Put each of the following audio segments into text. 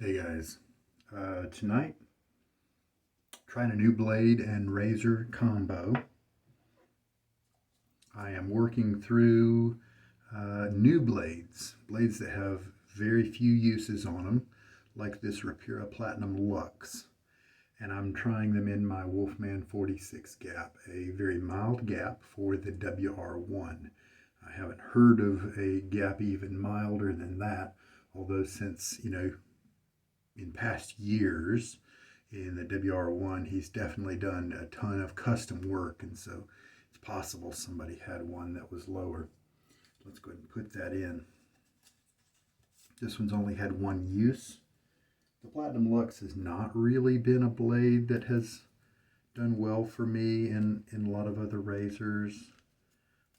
Hey guys, tonight trying a new blade and razor combo. I am working through new blades that have very few uses on them, like this Rapira Platinum Lux, and I'm trying them in my Wolfman 46 gap, a very mild gap for the WR1. I haven't heard of a gap even milder than that, although since in past years in the WR1, he's definitely done a ton of custom work, and so it's possible somebody had one that was lower. Let's go ahead and put that in. This one's only had one use. The Platinum Lux has not really been a blade that has done well for me in a lot of other razors,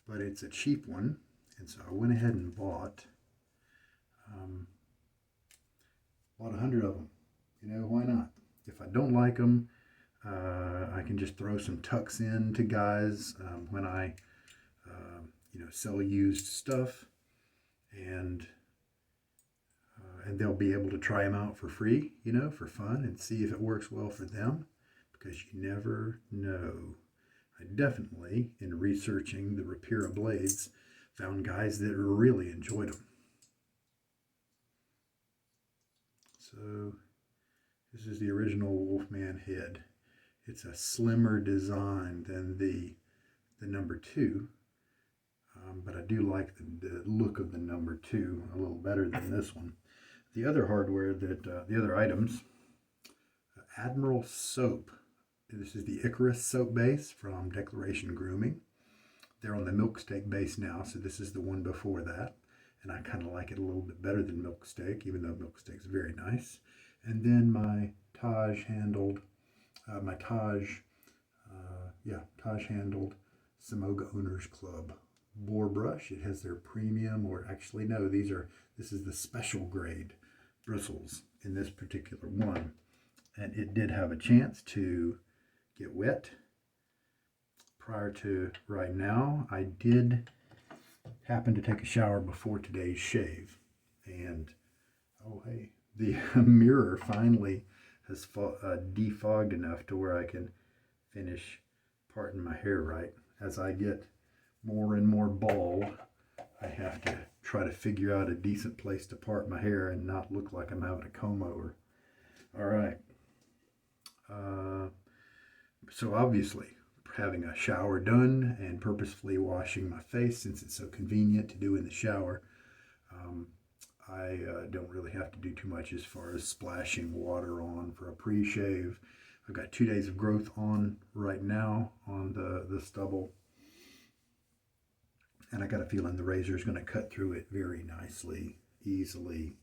but it's a cheap one, and so I went ahead and um, bought 100 of them. Why not? If I don't like them, I can just throw some tucks in to guys when I, sell used stuff, and they'll be able to try them out for free, for fun, and see if it works well for them, because you never know. I definitely, in researching the Rapira blades, found guys that really enjoyed them. So this is the original Wolfman head. It's a slimmer design than the number two, but I do like the look of the number two a little better than this one. The other hardware the other items, Admiral soap. This is the Icarus soap base from Declaration Grooming. They're on the milk steak base now, so this is the one before that. And I kind of like it a little bit better than milk steak, even though milk steak is very nice. And then my Taj handled, Taj handled Semogue Owners Club boar brush. It has their premium, or actually no, this is the special grade bristles in this particular one. And it did have a chance to get wet prior to right now. I did happen to take a shower before today's shave, and oh hey, the mirror finally has defogged enough to where I can finish parting my hair right. As I get more and more bald, I have to try to figure out a decent place to part my hair and not look like I'm having a comb over. All right. So obviously, having a shower done and purposefully washing my face, since it's so convenient to do in the shower, I don't really have to do too much as far as splashing water on for a pre-shave. I've got 2 days of growth on right now on the stubble, and I got a feeling the razor is going to cut through it very nicely, easily.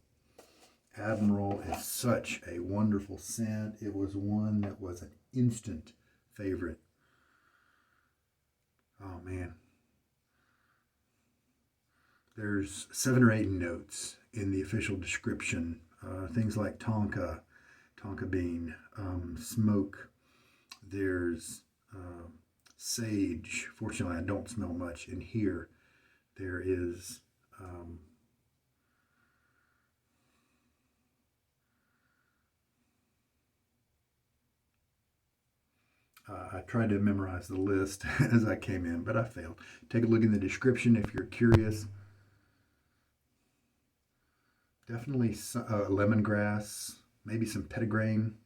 Admiral is such a wonderful scent. It was one that was an instant favorite. Oh man. There's 7 or 8 notes in the official description. Things like tonka bean, smoke. There's sage. Fortunately, I don't smell much in here. There is I tried to memorize the list as I came in, but I failed. Take a look in the description if you're curious. Definitely lemongrass, maybe some petitgrain.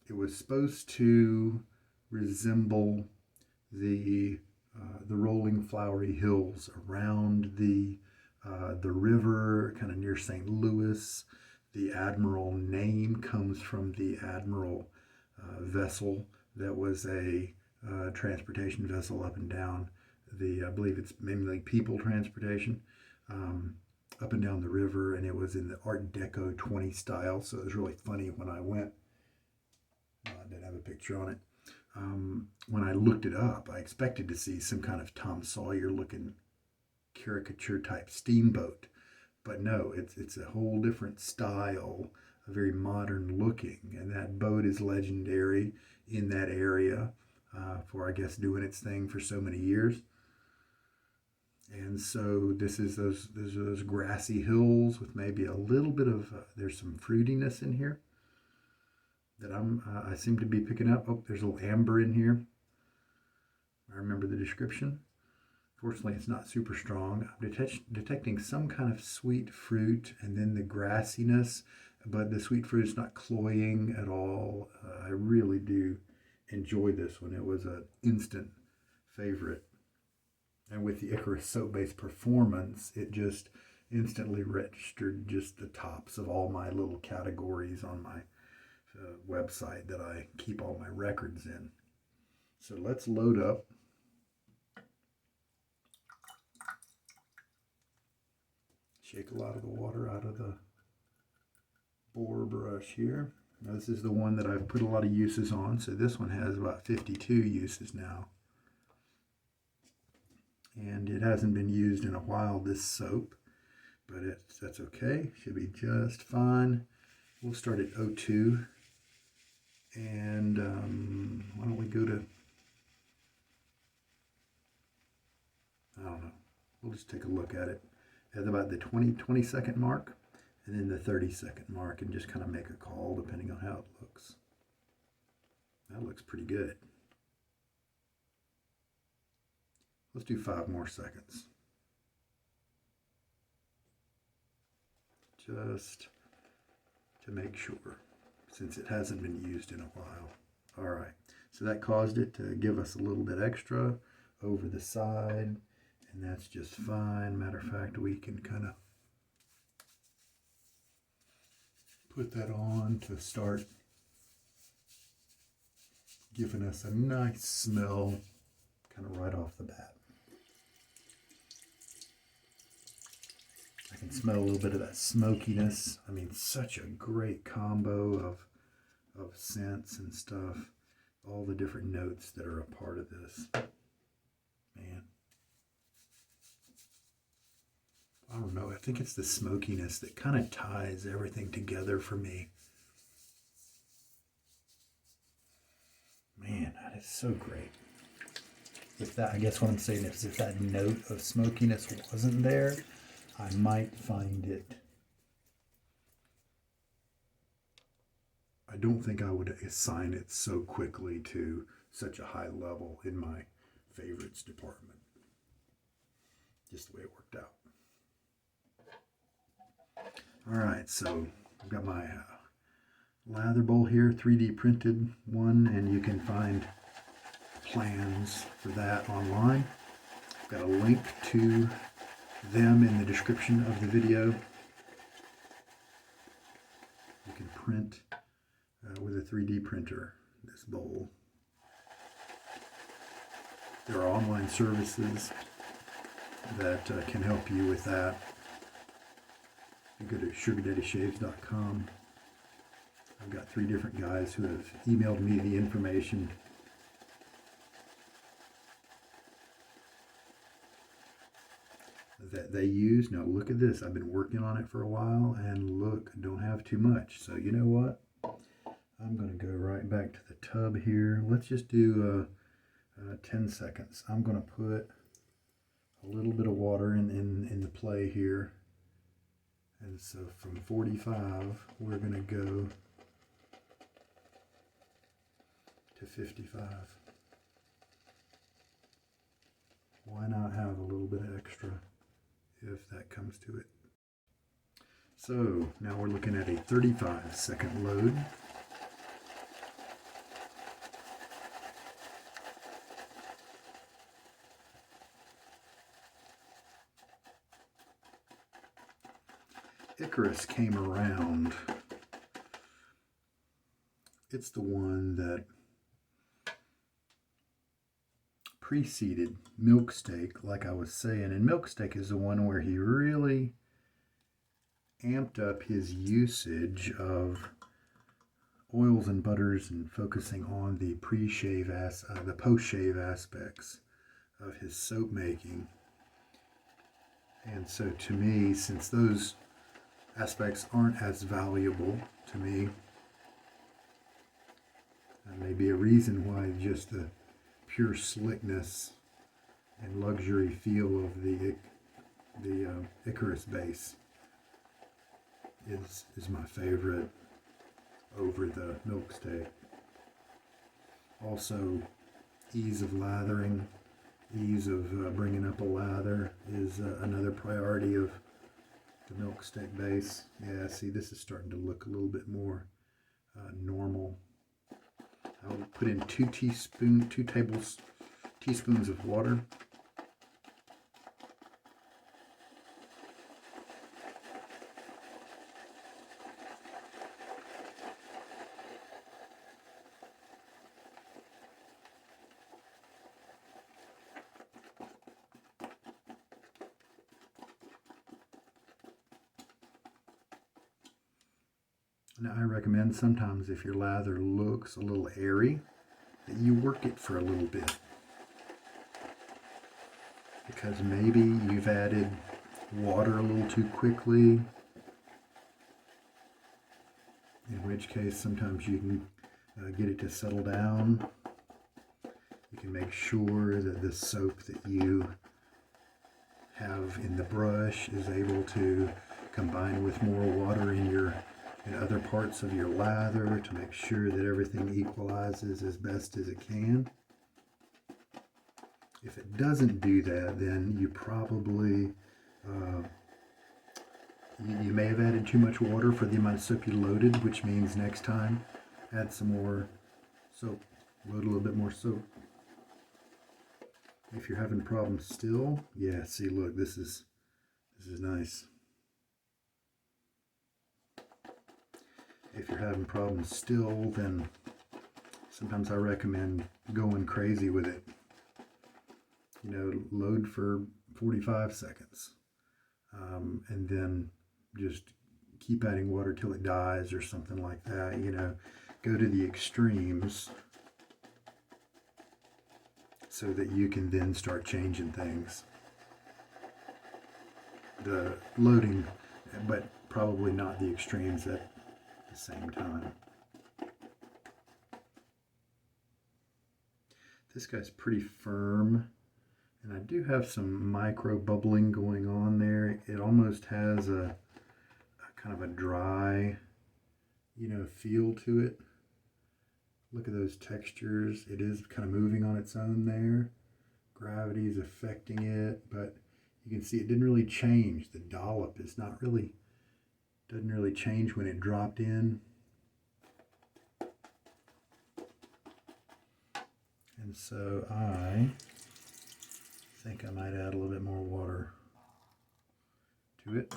It was supposed to resemble the rolling flowery hills around the river, kind of near St. Louis. The Admiral name comes from the Admiral vessel that was a transportation vessel up and down I believe it's mainly people transportation, up and down the river, and it was in the Art Deco 20 style. So it was really funny when I went. I didn't have a picture on it. When I looked it up, I expected to see some kind of Tom Sawyer looking caricature type steamboat, but no, it's a whole different style, a very modern looking, and that boat is legendary in that area for, I guess, doing its thing for so many years. And so this is those grassy hills with maybe a little bit of there's some fruitiness in here that I seem to be picking up. Oh, there's a little amber in here. I remember the description. Fortunately, it's not super strong. I'm detecting some kind of sweet fruit and then the grassiness, but the sweet fruit is not cloying at all. I really do enjoy this one. It was an instant favorite. And with the Icarus soap-based performance, it just instantly registered just the tops of all my little categories on my website that I keep all my records in. So let's load up. Shake a lot of the water out of the bore brush here. Now this is the one that I've put a lot of uses on, so this one has about 52 uses now. And it hasn't been used in a while, this soap, but that's okay. Should be just fine. We'll start at 02. And why don't we go to, I don't know, we'll just take a look at it at about the 20 second mark and then the 30-second mark and just kind of make a call depending on how it looks. That looks pretty good. Let's do 5 more seconds. Just to make sure, since it hasn't been used in a while. All right, so that caused it to give us a little bit extra over the side, and that's just fine. Matter of fact, we can kind of put that on to start giving us a nice smell kind of right off the bat. I can smell a little bit of that smokiness. I mean, such a great combo of scents and stuff. All the different notes that are a part of this. Man. I don't know. I think it's the smokiness that kind of ties everything together for me. Man, that is so great. If that, I guess what I'm saying is if that note of smokiness wasn't there, I might find it. I don't think I would assign it so quickly to such a high level in my favorites department. Just the way it worked out. All right, so I've got my lather bowl here, 3D printed one, and you can find plans for that online. I've got a link to them in the description of the video. You can print with a 3D printer this bowl. There are online services that can help you with that. You go to sugardaddyShaves.com. I've got 3 different guys who have emailed me the information. That they use. Now look at this. I've been working on it for a while and look, I don't have too much. So you know what? I'm going to go right back to the tub here. Let's just do 10 seconds. I'm going to put a little bit of water in the play here. And so from 45, we're going to go to 55. Why not have a little bit of extra if that comes to it? So now we're looking at a 35-second load. Icarus came around. It's the one that preceded Milk Steak, like I was saying. And Milk Steak is the one where he really amped up his usage of oils and butters and focusing on the pre-shave, the post-shave aspects of his soap making. And so to me, since those aspects aren't as valuable to me, that may be a reason why just the pure slickness and luxury feel of the Icarus base is my favorite over the milk steak. Also, ease of lathering, ease of bringing up a lather is another priority of the milk steak base. Yeah, see, this is starting to look a little bit more normal. I'll put in 2 teaspoons of water. Now, I recommend sometimes if your lather looks a little airy, that you work it for a little bit. Because maybe you've added water a little too quickly, in which case sometimes you can get it to settle down. You can make sure that the soap that you have in the brush is able to combine with more water in other parts of your lather to make sure that everything equalizes as best as it can. If it doesn't do that, then you probably you may have added too much water for the amount of soap you loaded, which means next time add some more soap. Load a little bit more soap. If you're having problems still, yeah, see, look, this is nice. If you're having problems still, then sometimes I recommend going crazy with it. You know, load for 45 seconds and then just keep adding water till it dies or something like that. You know, go to the extremes so that you can then start changing things. The loading, but probably not the extremes at the same time. This guy's pretty firm, and I do have some micro bubbling going on there. It almost has a kind of a dry, you know, feel to it. Look at those textures. It is kind of moving on its own there. Gravity is affecting it, but you can see it didn't really change. The dollop is not really, doesn't really change when it dropped in. And so I think I might add a little bit more water to it.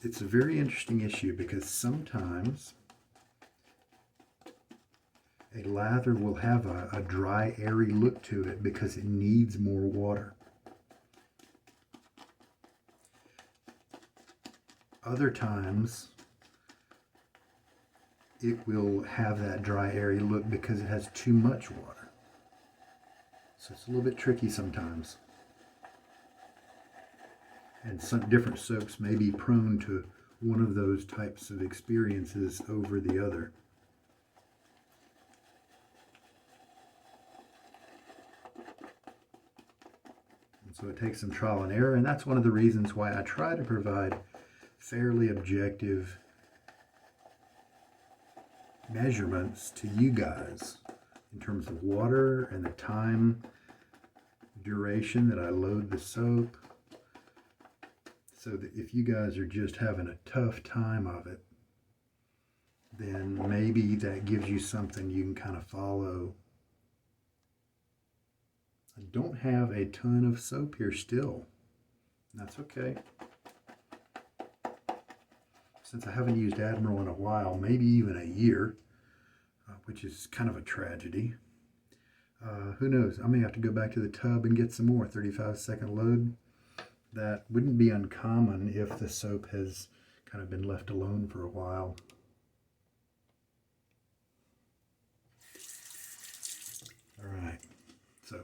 It's a very interesting issue because sometimes a lather will have a dry, airy look to it because it needs more water. Other times it will have that dry, airy look because it has too much water. So it's a little bit tricky sometimes. And some different soaps may be prone to one of those types of experiences over the other. And so it takes some trial and error, and that's one of the reasons why I try to provide fairly objective measurements to you guys in terms of water and the time duration that I load the soap, so that if you guys are just having a tough time of it, then maybe that gives you something you can kind of follow. I don't have a ton of soap here still. That's okay. Since I haven't used Admiral in a while, maybe even a year, which is kind of a tragedy. Who knows? I may have to go back to the tub and get some more 35-second load. That wouldn't be uncommon if the soap has kind of been left alone for a while. All right, So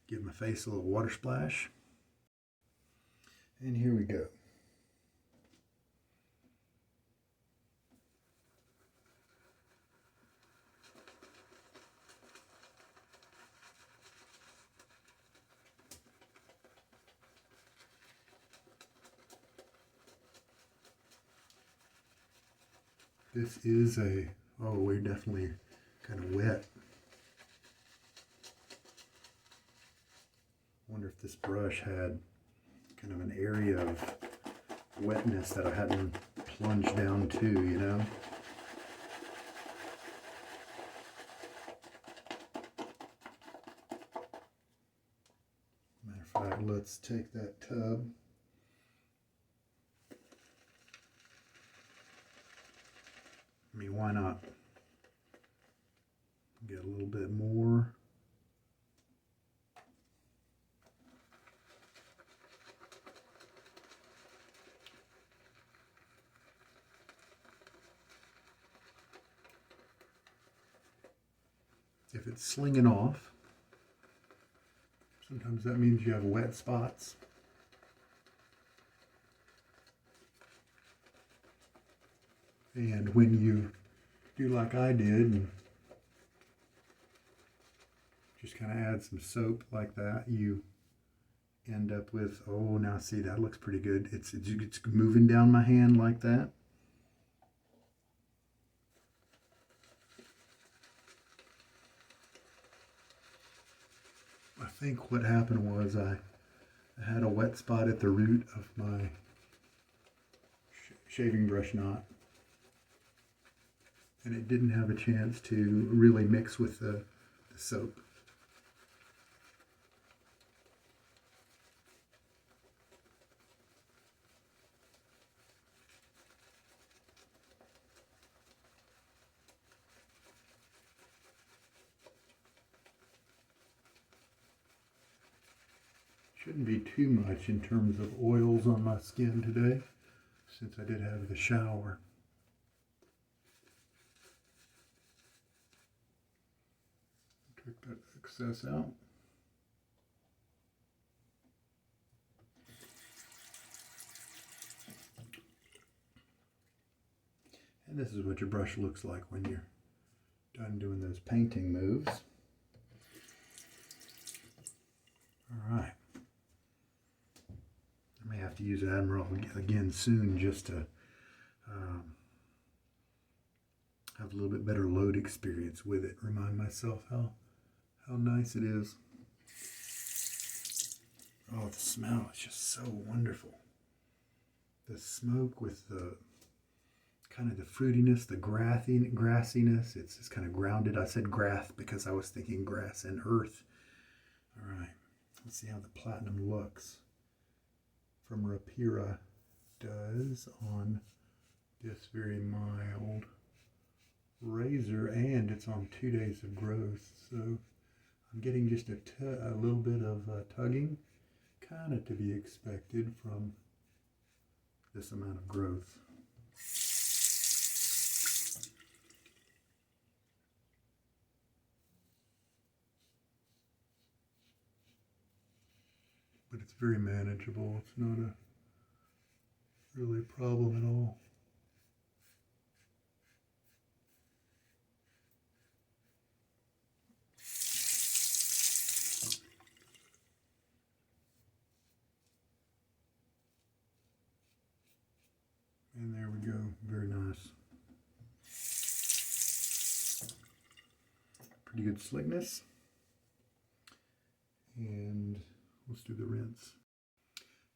give my face a little water splash. And here we go. This is we're definitely kind of wet. Wonder if this brush had kind of an area of wetness that I hadn't plunged down to, you know? Matter of fact, let's take that tub. I mean, why not get a little bit more? If it's slinging off, sometimes that means you have wet spots. And when you do like I did and just kind of add some soap like that, you end up with, oh, now see, that looks pretty good. It's moving down my hand like that. I think what happened was I had a wet spot at the root of my shaving brush knot. And it didn't have a chance to really mix with the soap. Shouldn't be too much in terms of oils on my skin today, since I did have the shower. Take that excess out. And this is what your brush looks like when you're done doing those painting moves. All right. I may have to use Admiral again soon just to have a little bit better load experience with it. Remind myself how nice it is. Oh, the smell is just so wonderful. The smoke with the kind of the fruitiness, the grassiness. It's kind of grounded. I said grass because I was thinking grass and earth. All right, let's see how the platinum looks from Rapira does on this very mild razor, and it's on 2 days of growth. So I'm getting just a little bit of tugging, kind of to be expected from this amount of growth. But it's very manageable. It's not a really problem at all. And there we go, very nice. Pretty good slickness. And let's do the rinse.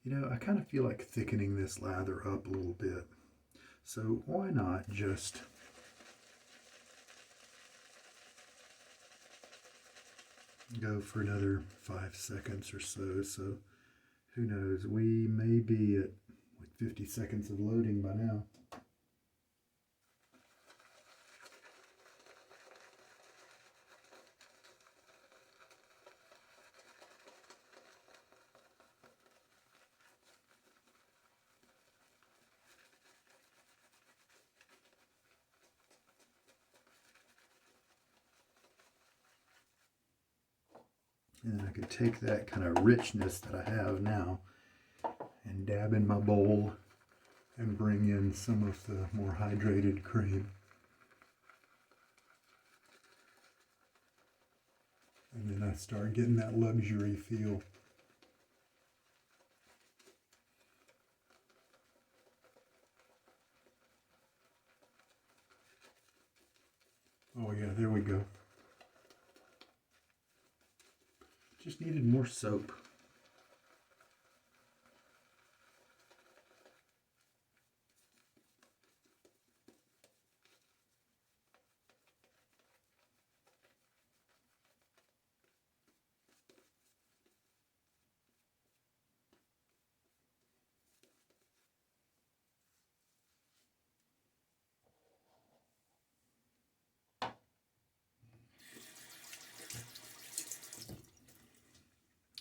You know, I kind of feel like thickening this lather up a little bit. So why not just go for another 5 seconds or so. So who knows, we may be at like 50 seconds of loading by now. And then I could take that kind of richness that I have now and dab in my bowl and bring in some of the more hydrated cream. And then I start getting that luxury feel. Oh yeah, there we go. Just needed more soap.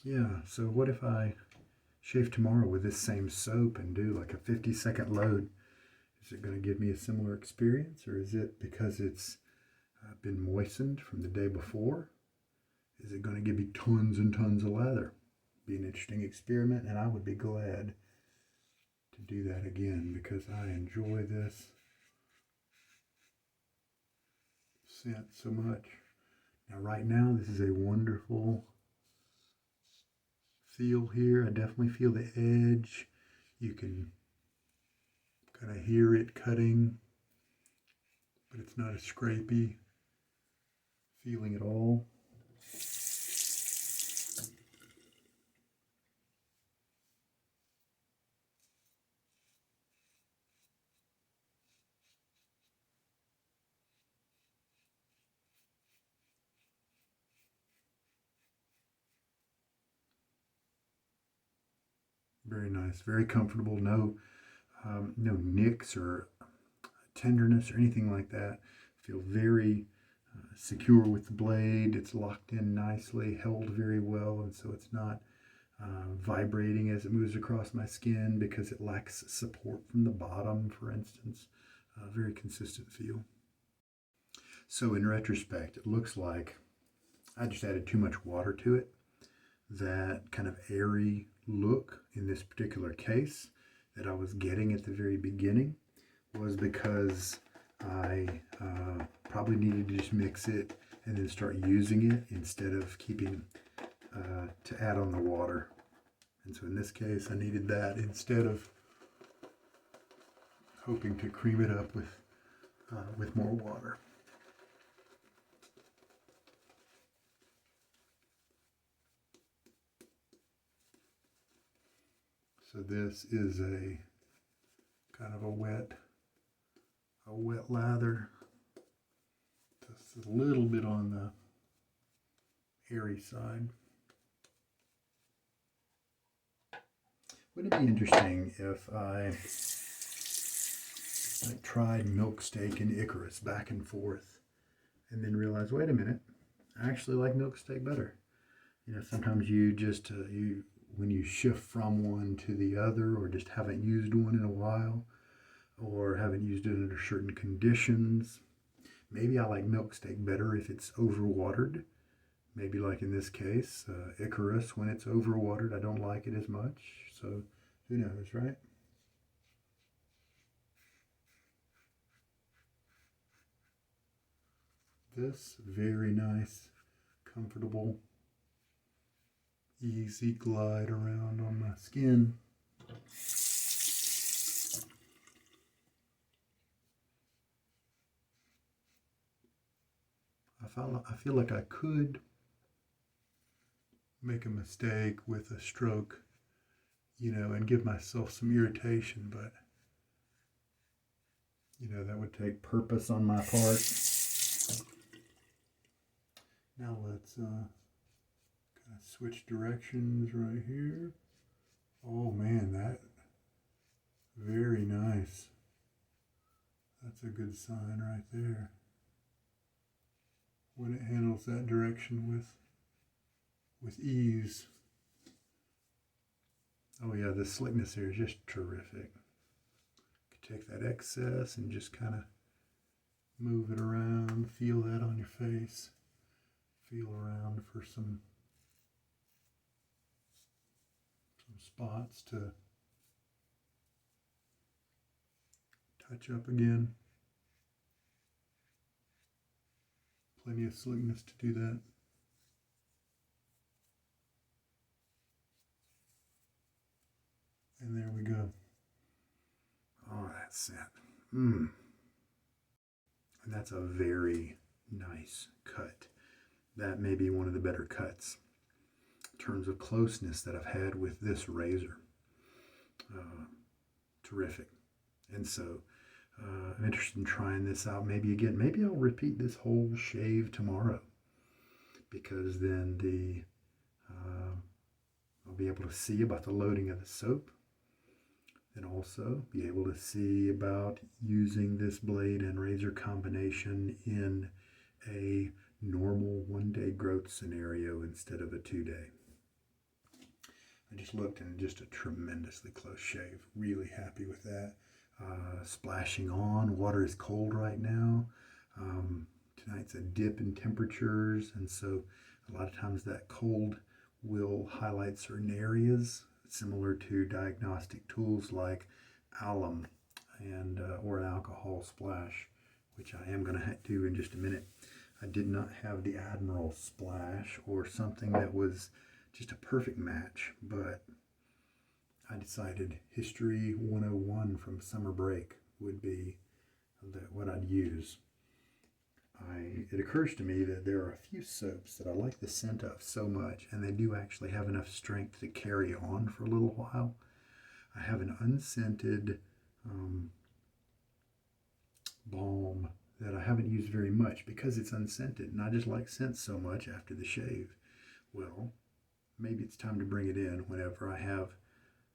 Yeah, so what if I shave tomorrow with this same soap and do like a 50-second load? Is it going to give me a similar experience, or is it because it's been moistened from the day before? Is it going to give me tons and tons of lather? Be an interesting experiment, and I would be glad to do that again because I enjoy this scent so much. Now right now this is a wonderful feel here. I definitely feel the edge. You can kind of hear it cutting, but it's not a scrapey feeling at all. Very nice, very comfortable. No nicks or tenderness or anything like that. Feel very secure with the blade. It's locked in nicely, held very well, and so it's not vibrating as it moves across my skin because it lacks support from the bottom, for instance. Very consistent feel. So in retrospect, it looks like I just added too much water to it. That kind of airy look in this particular case that I was getting at the very beginning was because I probably needed to just mix it and then start using it instead of keeping to add on the water. And so in this case I needed that instead of hoping to cream it up with more water. So this is a kind of a wet lather. Just a little bit on the hairy side. Wouldn't it be interesting if I tried milk steak and Icarus back and forth and then realized, wait a minute, I actually like milk steak better. You know, sometimes you just, when you shift from one to the other, or just haven't used one in a while, or haven't used it under certain conditions, maybe I like milk steak better if it's overwatered. Maybe like in this case, Icarus, when it's overwatered, I don't like it as much. So who knows, right? This, very nice, comfortable, easy glide around on my skin. I feel like I could make a mistake with a stroke, you know, and give myself some irritation, but you know, that would take purpose on my part. Now let's kind of switch directions right here. Oh man, that very nice. That's a good sign right there. When it handles that direction with ease. Oh yeah, the slickness here is just terrific. You can take that excess and just kind of move it around, feel that on your face. Feel around for some some spots to touch up again. Plenty of slickness to do that. And there we go. Oh, that scent. And that's a very nice cut. That may be one of the better cuts in terms of closeness that I've had with this razor. Terrific. And so I'm interested in trying this out. Maybe again, maybe I'll repeat this whole shave tomorrow, because then I'll be able to see about the loading of the soap, and also be able to see about using this blade and razor combination in a normal 1-day growth scenario instead of a 2-day. I just looked, and just a tremendously close shave. Really happy with that. Splashing on. Water is cold right now. Tonight's a dip in temperatures, and so a lot of times that cold will highlight certain areas, similar to diagnostic tools like alum and or an alcohol splash, which I am going to do in just a minute. I did not have the Admiral splash or something that was just a perfect match, but I decided History 101 from summer break would be what I'd use. It occurs to me that there are a few soaps that I like the scent of so much, and they do actually have enough strength to carry on for a little while. I have an unscented balm that I haven't used very much because it's unscented, and I just like scent so much after the shave. Well, maybe it's time to bring it in whenever I have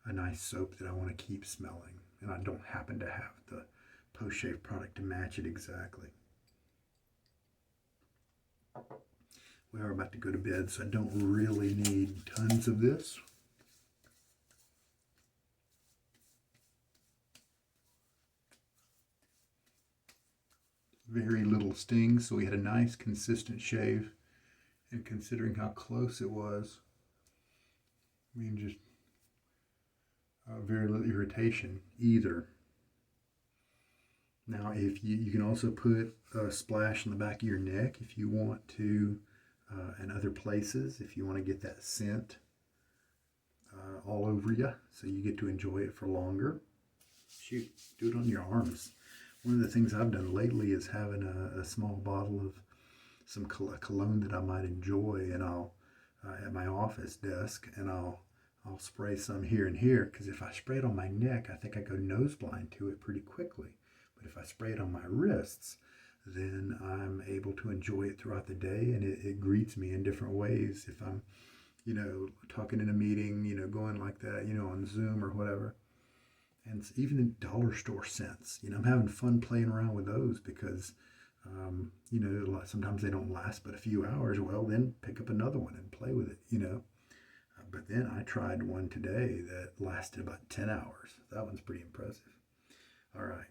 a nice soap that I want to keep smelling, and I don't happen to have the post-shave product to match it exactly. We are about to go to bed, so I don't really need tons of this. Very little sting, so we had a nice consistent shave. And considering how close it was, I mean, just very little irritation either. Now, if you can also put a splash in the back of your neck if you want to, and other places if you want to get that scent all over you, so you get to enjoy it for longer. Shoot, do it on your arms. One of the things I've done lately is having a small bottle of some cologne that I might enjoy, and I'll at my office desk, and I'll spray some here and here, because if I spray it on my neck, I think I go nose blind to it pretty quickly. But if I spray it on my wrists, then I'm able to enjoy it throughout the day, and it greets me in different ways. If I'm, talking in a meeting, going like that, on Zoom or whatever. And even in dollar store scents, I'm having fun playing around with those because, sometimes they don't last but a few hours. Well, then pick up another one and play with it, But then I tried one today that lasted about 10 hours. That one's pretty impressive. All right.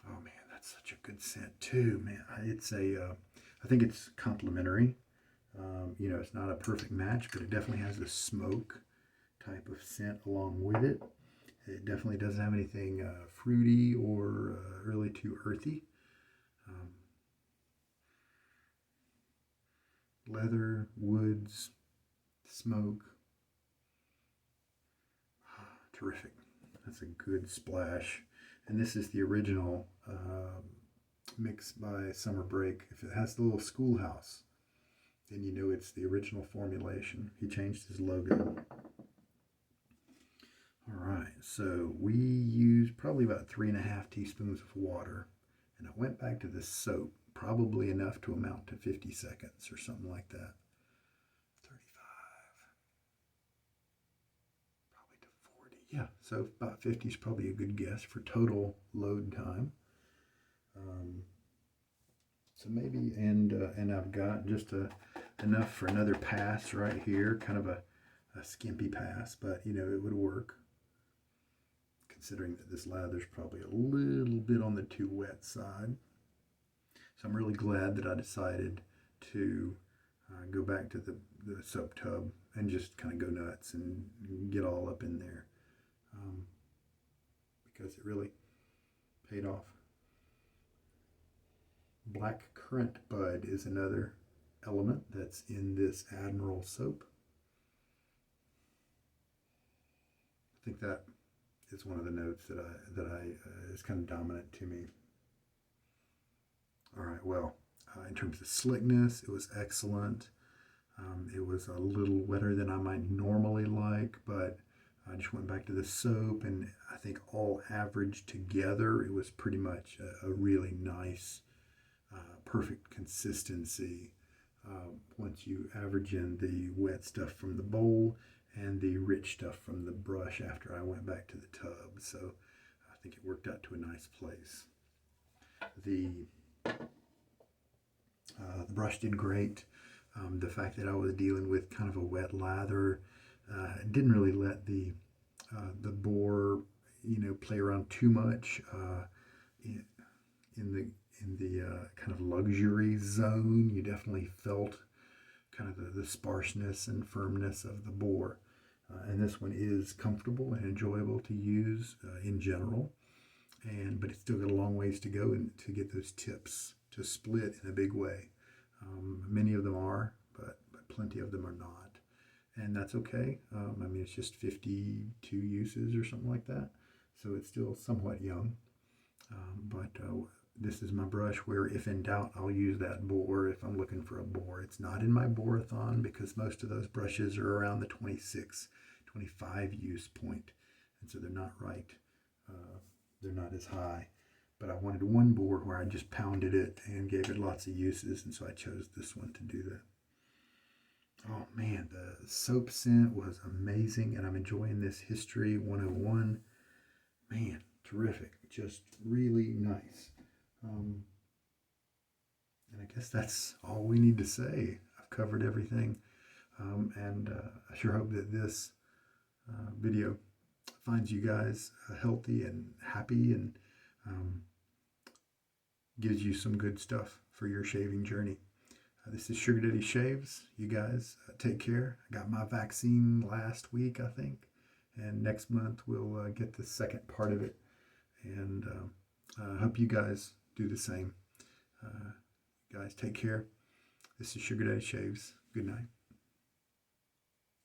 Oh man, that's such a good scent too, man. I think it's complementary. It's not a perfect match, but it definitely has the smoke type of scent along with it. It definitely doesn't have anything fruity or really too earthy. Leather, woods, smoke. Terrific. That's a good splash. And this is the original mix by Summer Break. If it has the little schoolhouse, then you know it's the original formulation. He changed his logo. All right, so we used probably about 3.5 teaspoons of water, and I went back to the soap, probably enough to amount to 50 seconds or something like that. 35, probably to 40. Yeah, so about 50 is probably a good guess for total load time. So maybe, and I've got just enough for another pass right here, kind of a skimpy pass, but it would work, considering that this lather's probably a little bit on the too wet side. So I'm really glad that I decided to go back to the soap tub and just kind of go nuts and get all up in there, because it really paid off. Black currant bud is another element that's in this Admiral soap. I think that is one of the notes that is kind of dominant to me. All right, well, in terms of slickness, it was excellent. It was a little wetter than I might normally like, but I just went back to the soap, and I think all averaged together, it was pretty much a really nice, perfect consistency. Once you average in the wet stuff from the bowl and the rich stuff from the brush after I went back to the tub. So I think it worked out to a nice place. The brush did great. The fact that I was dealing with kind of a wet lather didn't really let the bore, play around too much in the kind of luxury zone. You definitely felt kind of the sparseness and firmness of the bore. And this one is comfortable and enjoyable to use in general, but it's still got a long ways to go to get those tips to split in a big way. Many of them are, but plenty of them are not. And that's okay. It's just 52 uses or something like that. So it's still somewhat young. But this is my brush where, if in doubt, I'll use that bore if I'm looking for a bore. It's not in my borathon because most of those brushes are around the 26, 25 use point. And so they're not right. They're not as high. But I wanted one bore where I just pounded it and gave it lots of uses. And so I chose this one to do that. Oh man, the soap scent was amazing, and I'm enjoying this History 101. Man, terrific. Just really nice. And I guess that's all we need to say. I've covered everything. And I sure hope that this video finds you guys healthy and happy, and gives you some good stuff for your shaving journey. This is Sugar Daddy Shaves. You guys take care. I got my vaccine last week, I think. And next month we'll get the second part of it. And I hope you guys do the same. Guys, take care. This is Sugar Daddy Shaves. Good night.